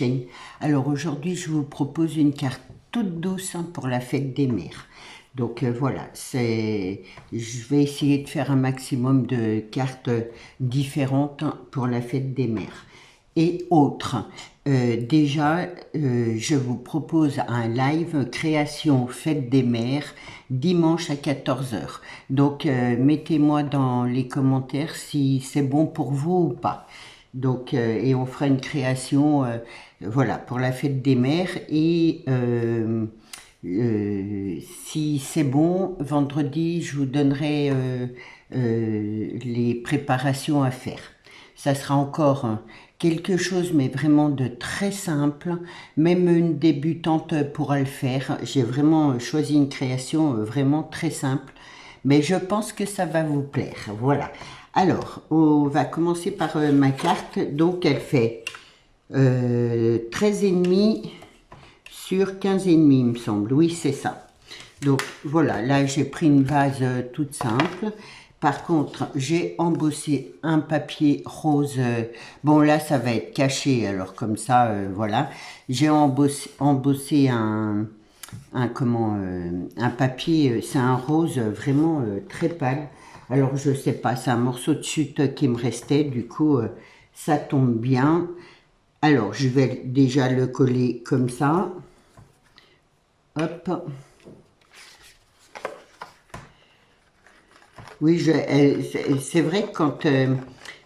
chaîne. Alors aujourd'hui, je vous propose une carte toute douce pour la fête des mères. Donc voilà, je vais essayer de faire un maximum de cartes différentes pour la fête des mères et autres. Déjà, je vous propose un live création fête des mères dimanche à 14 h. Donc mettez-moi dans les commentaires si c'est bon pour vous ou pas. Donc et on fera une création voilà pour la fête des mères et si c'est bon, vendredi, je vous donnerai les préparations à faire. Ça sera encore quelque chose, mais vraiment de très simple. Même une débutante pourra le faire. J'ai vraiment choisi une création vraiment très simple. Mais je pense que ça va vous plaire. Voilà. Alors, on va commencer par ma carte. Donc, elle fait 13,5 sur 15,5, il me semble. Oui, c'est ça. Donc, voilà. Là, j'ai pris une base toute simple. Par contre, j'ai embossé un papier rose. Bon, là, ça va être caché. Alors, comme ça, voilà. J'ai embossé un papier, c'est un rose vraiment très pâle. Alors je sais pas, c'est un morceau de chute qui me restait, du coup ça tombe bien. Alors je vais déjà le coller comme ça. Hop. Oui, c'est vrai que quand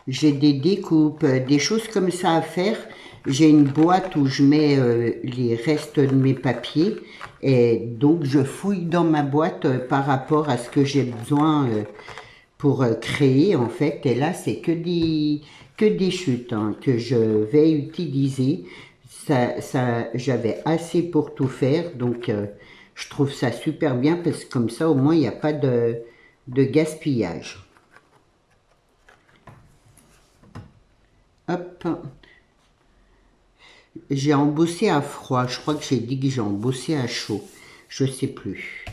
j'ai des découpes, des choses comme ça à faire, j'ai une boîte où je mets les restes de mes papiers et donc je fouille dans ma boîte par rapport à ce que j'ai besoin pour créer en fait. Et là, c'est que des chutes que je vais utiliser. J'avais assez pour tout faire, donc je trouve ça super bien parce que comme ça, au moins, il n'y a pas de gaspillage. Hop. J'ai embossé à froid. Je crois que j'ai dit que j'ai embossé à chaud. Je sais plus.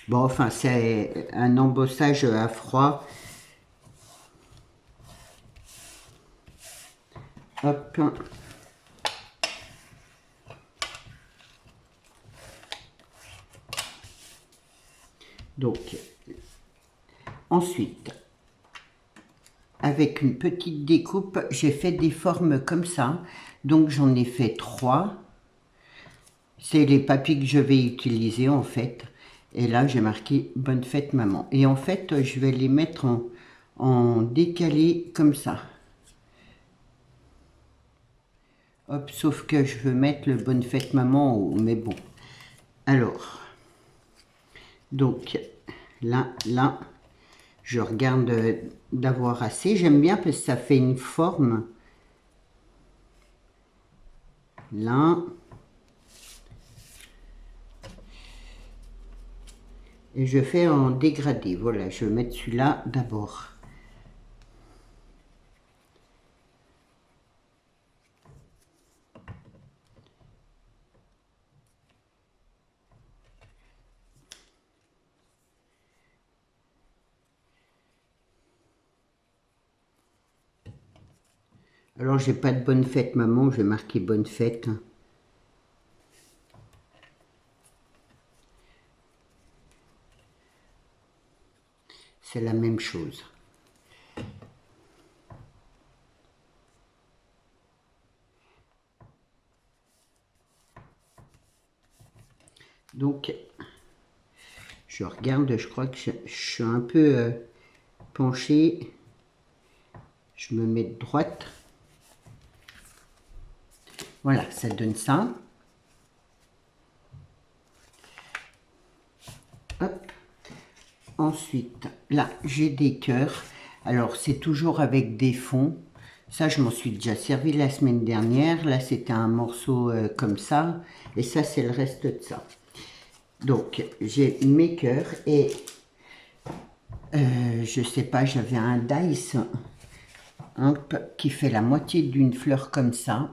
Bon, enfin, c'est un embossage à froid. Hop. Donc, ensuite, avec une petite découpe, j'ai fait des formes comme ça. Donc, j'en ai fait 3. C'est les papiers que je vais utiliser, en fait. Et là, j'ai marqué « Bonne fête, maman ». Et en fait, je vais les mettre en décalé comme ça. Hop, sauf que je veux mettre le « Bonne fête, maman », mais bon. Alors, donc, là, je regarde d'avoir assez. J'aime bien parce que ça fait une forme. Là. Et je fais en dégradé. Voilà, je vais mettre celui-là d'abord. Alors, j'ai pas de bonne fête, maman. Je vais marquer bonne fête. C'est la même chose. Donc, je regarde, je crois que je suis un peu penchée. Je me mets de droite. Voilà, ça donne ça. Hop. Ensuite, là, j'ai des cœurs. Alors, c'est toujours avec des fonds. Ça, je m'en suis déjà servi la semaine dernière. Là, c'était un morceau comme ça. Et ça, c'est le reste de ça. Donc, j'ai mes cœurs et je sais pas, j'avais un dice qui fait la moitié d'une fleur comme ça.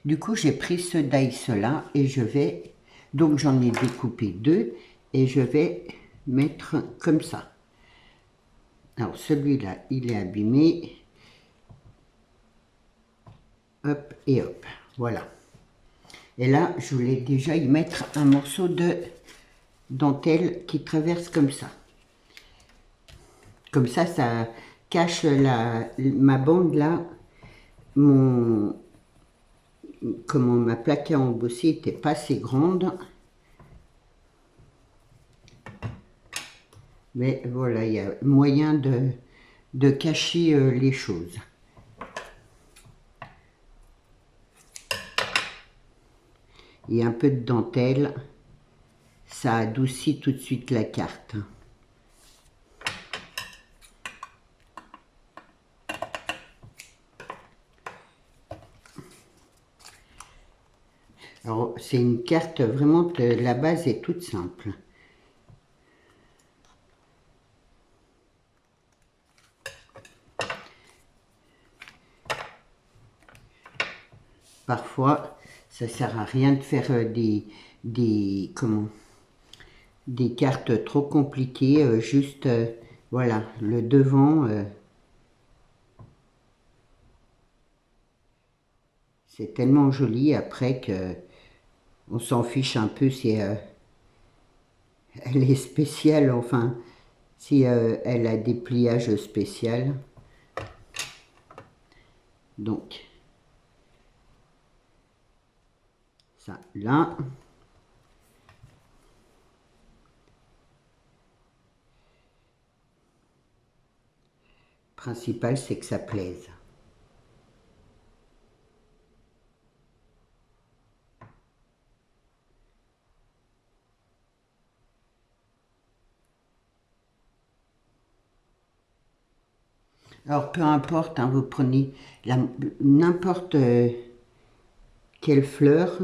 Du coup, j'ai pris ce dice-là et je vais... Donc, j'en ai découpé 2 et je vais mettre comme ça. Alors, celui-là, il est abîmé. hop et hop, voilà. Et là, je voulais déjà y mettre un morceau de dentelle qui traverse comme ça. Comme ça cache ma bande là. Comment ma plaque à embosser n'était pas assez grande. Mais voilà, il y a moyen de cacher les choses. Et un peu de dentelle, ça adoucit tout de suite la carte. Alors, c'est une carte vraiment, la base est toute simple. Parfois, ça sert à rien de faire des cartes trop compliquées, juste, voilà, le devant, c'est tellement joli après que on s'en fiche un peu si elle est spéciale, enfin, si elle a des pliages spéciaux. Donc, ça, là. Principal, c'est que ça plaise. Alors, peu importe, hein, vous prenez n'importe quelle fleur.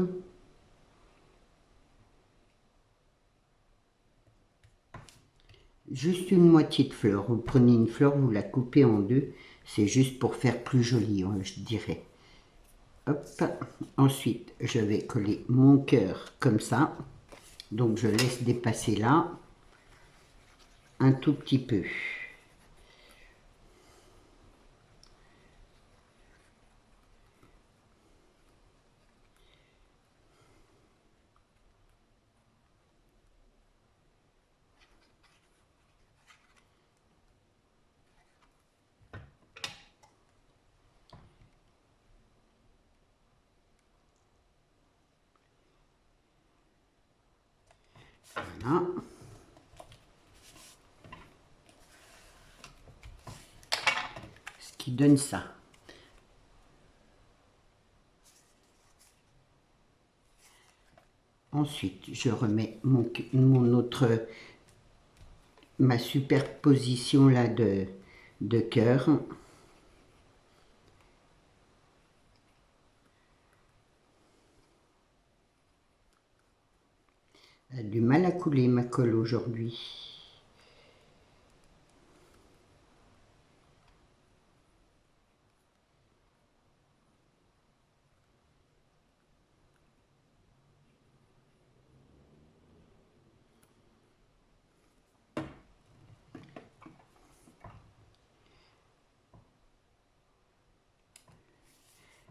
Juste une moitié de fleur. Vous prenez une fleur, vous la coupez en deux. C'est juste pour faire plus joli, je dirais. Hop. Ensuite, je vais coller mon cœur comme ça. Donc, je laisse dépasser là un tout petit peu. Voilà. Ce qui donne ça. Ensuite, je remets ma superposition là de cœur. Elle a du mal à couler ma colle aujourd'hui.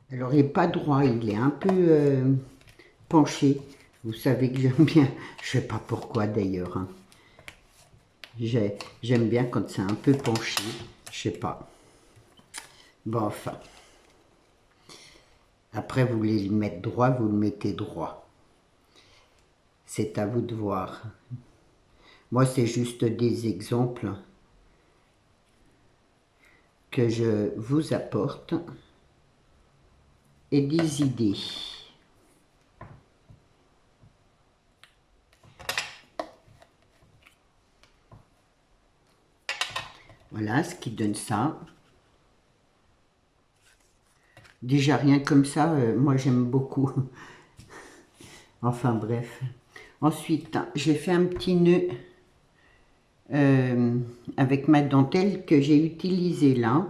Alors, il n'est pas droit, il est un peu penché. Vous savez que j'aime bien, je ne sais pas pourquoi d'ailleurs. Hein. J'aime bien quand c'est un peu penché, je sais pas. Bon, enfin. Après, vous voulez le mettre droit, vous le mettez droit. C'est à vous de voir. Moi, c'est juste des exemples que je vous apporte et des idées. Voilà ce qui donne ça. Déjà rien comme ça, moi j'aime beaucoup. Enfin bref. Ensuite, j'ai fait un petit nœud avec ma dentelle que j'ai utilisé là.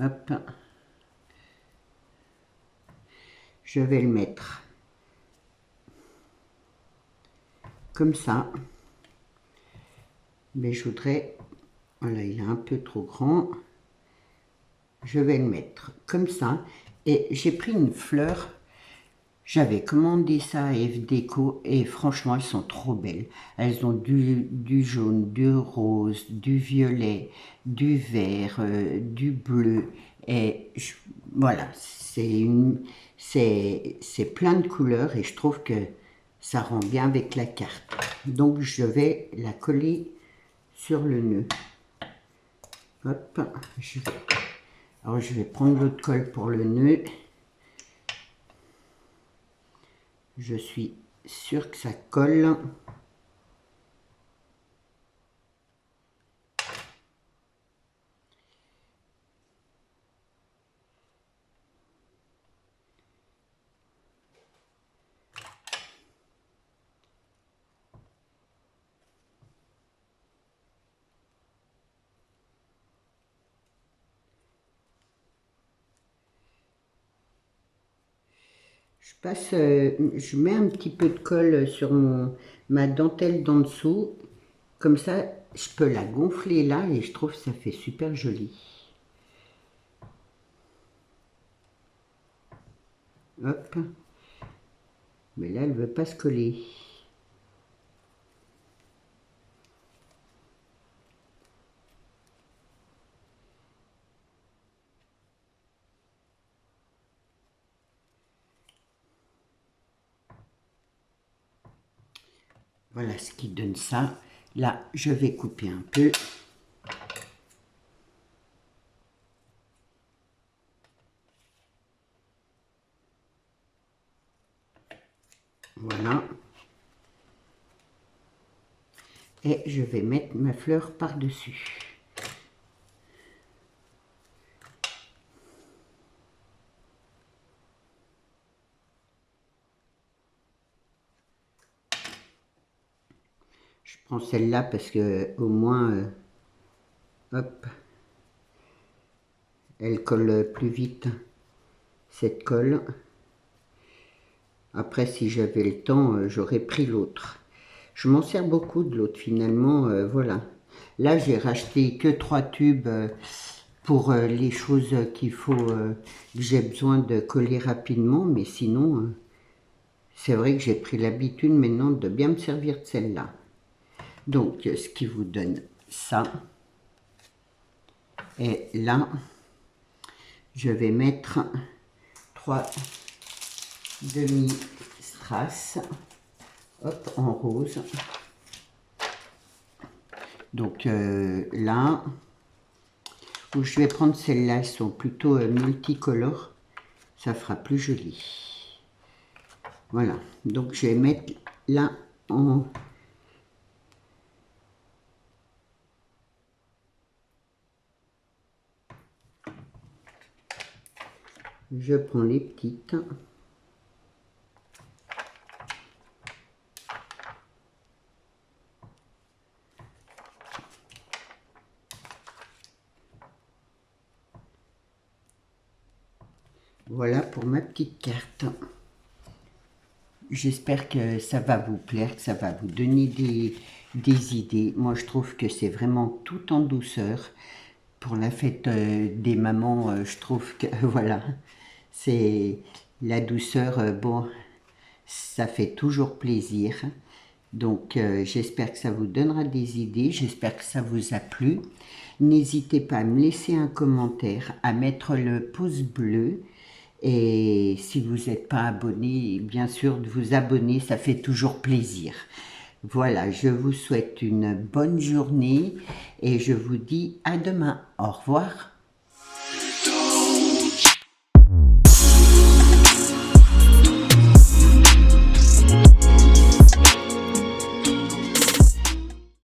Hop. Je vais le mettre comme ça. Mais je voudrais... Voilà, il est un peu trop grand. je vais le mettre comme ça. Et j'ai pris une fleur. J'avais commandé ça à F-Déco et franchement, elles sont trop belles. Elles ont du jaune, du rose, du violet, du vert, du bleu. Et voilà, c'est plein de couleurs et je trouve que ça rend bien avec la carte. Donc, je vais la coller sur le nœud. Hop, alors je vais prendre l'autre colle pour le nœud. Je suis sûre que ça colle. Je mets un petit peu de colle sur ma dentelle d'en dessous. Comme ça, je peux la gonfler là et je trouve que ça fait super joli. Hop. Mais là, elle ne veut pas se coller. Voilà ce qui donne ça. Là, je vais couper un peu. Voilà. Et je vais mettre ma fleur par-dessus. Je prends celle-là parce que au moins, hop, elle colle plus vite, cette colle. Après, si j'avais le temps, j'aurais pris l'autre. Je m'en sers beaucoup de l'autre finalement, voilà. Là, j'ai racheté que 3 tubes pour les choses qu'il faut, que j'ai besoin de coller rapidement, mais sinon, c'est vrai que j'ai pris l'habitude maintenant de bien me servir de celle-là. Donc, ce qui vous donne ça. Et là, je vais mettre 3 demi-strass, hop, en rose. Donc là, où je vais prendre celles-là, elles sont plutôt multicolores, ça fera plus joli. Voilà, donc je vais mettre là en... Je prends les petites. Voilà pour ma petite carte. J'espère que ça va vous plaire, que ça va vous donner des idées. Moi, je trouve que c'est vraiment tout en douceur. Pour la fête des mamans, je trouve que, voilà, c'est la douceur, bon, ça fait toujours plaisir. Donc, j'espère que ça vous donnera des idées. J'espère que ça vous a plu. N'hésitez pas à me laisser un commentaire, à mettre le pouce bleu. Et si vous n'êtes pas abonné, bien sûr de vous abonner, ça fait toujours plaisir. Voilà, je vous souhaite une bonne journée et je vous dis à demain. Au revoir.